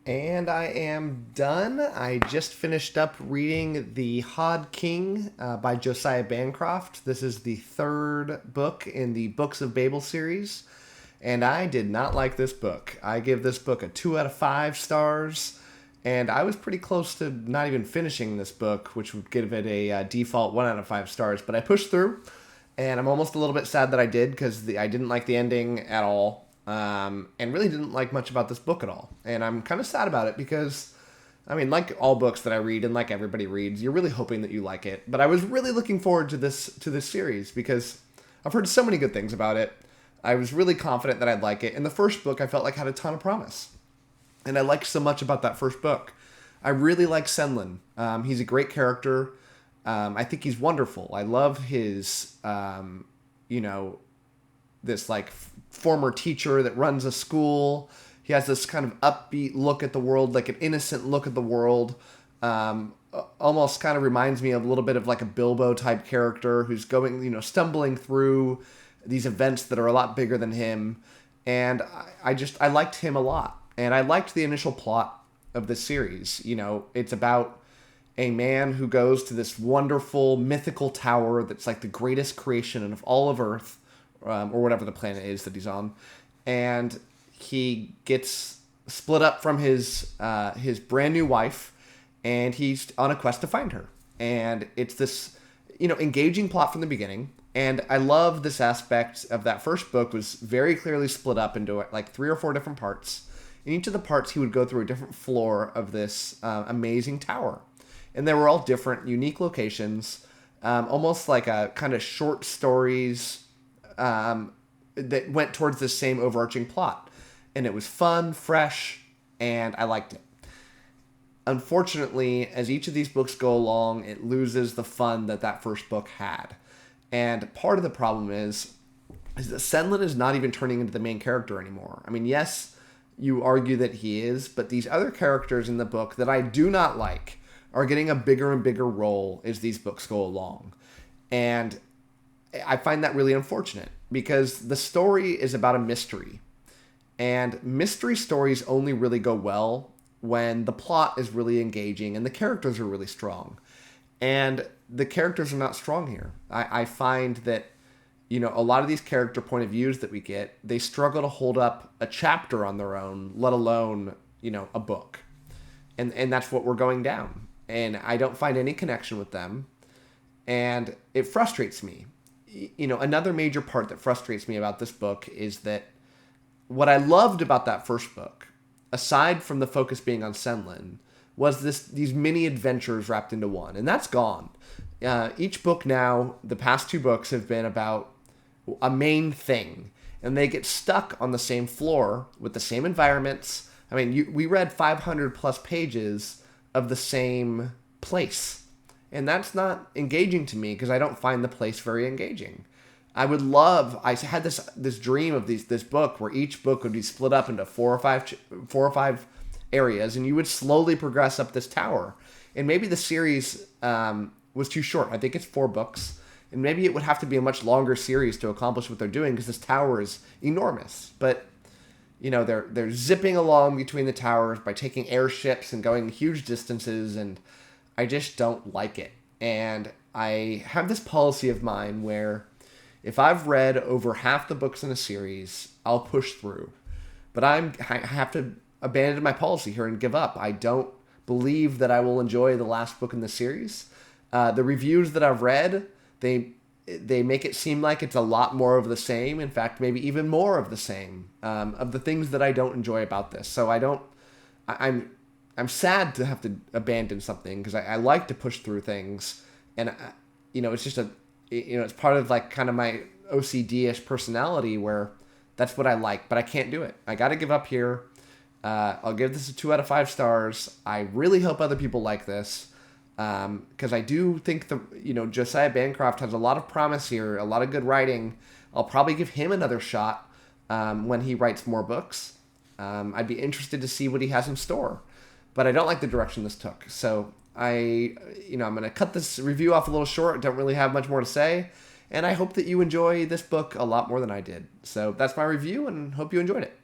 And I am done. I just finished up reading The Hod King by Josiah Bancroft. This is the third book in the Books of Babel series, and I did not like this book. I give this book a 2 out of 5 stars, and I was pretty close to not even finishing this book, which would give it a default 1 out of 5 stars, but I pushed through, and I'm almost a little bit sad that I did because I didn't like the ending at all. And really didn't like much about this book at all. And I'm kind of sad about it because, I mean, like all books that I read and like everybody reads, you're really hoping that you like it. But I was really looking forward to this series because I've heard so many good things about it. I was really confident that I'd like it. And the first book I felt like had a ton of promise. And I liked so much about that first book. I really like Senlin. He's a great character. I think he's wonderful. I love his, this like former teacher that runs a school. He has this kind of upbeat look at the world, like an innocent look at the world. Almost kind of reminds me of a little bit of like a Bilbo type character who's going, stumbling through these events that are a lot bigger than him. And I liked him a lot. And I liked the initial plot of this series. It's about a man who goes to this wonderful mythical tower that's like the greatest creation of all of Earth, or whatever the planet is that he's on, and he gets split up from his brand new wife, and he's on a quest to find her. And it's this, engaging plot from the beginning. And I love this aspect of that first book was very clearly split up into like 3 or 4 different parts. In each of the parts, he would go through a different floor of this amazing tower, and they were all different, unique locations, almost like a kind of short stories. That went towards the same overarching plot. And it was fun, fresh, and I liked it. Unfortunately, as each of these books go along, it loses the fun that first book had. And part of the problem is that Senlin is not even turning into the main character anymore. I mean, yes, you argue that he is, but these other characters in the book that I do not like are getting a bigger and bigger role as these books go along. And I find that really unfortunate because the story is about a mystery, and mystery stories only really go well when the plot is really engaging and the characters are really strong, and the characters are not strong here. I find that, a lot of these character point of views that we get, they struggle to hold up a chapter on their own, let alone, a book. And that's what we're going down. And I don't find any connection with them. And it frustrates me. Another major part that frustrates me about this book is that what I loved about that first book, aside from the focus being on Senlin, was these mini adventures wrapped into one, and that's gone. Each book now, the past 2 books have been about a main thing, and they get stuck on the same floor with the same environments. I mean, we read 500 plus pages of the same place. And that's not engaging to me because I don't find the place very engaging. I had this dream of this book where each book would be split up into 4 or 5 areas, and you would slowly progress up this tower. And maybe the series was too short. I think it's 4 books, and maybe it would have to be a much longer series to accomplish what they're doing because this tower is enormous. But they're zipping along between the towers by taking airships and going huge distances, and I just don't like it. And I have this policy of mine where if I've read over half the books in a series, I'll push through. But I have to abandon my policy here and give up. I don't believe that I will enjoy the last book in the series. The reviews that I've read, they make it seem like it's a lot more of the same. In fact, maybe even more of the same, of the things that I don't enjoy about this. So I'm sad to have to abandon something because I like to push through things, and it's just it's part of like kind of my OCD-ish personality where that's what I like, but I can't do it. I got to give up here. I'll give this a 2 out of 5 stars. I really hope other people like this because I do think Josiah Bancroft has a lot of promise here, a lot of good writing. I'll probably give him another shot when he writes more books. I'd be interested to see what he has in store. But I don't like the direction this took. So I'm going to cut this review off a little short. I don't really have much more to say. And I hope that you enjoy this book a lot more than I did. So that's my review, and hope you enjoyed it.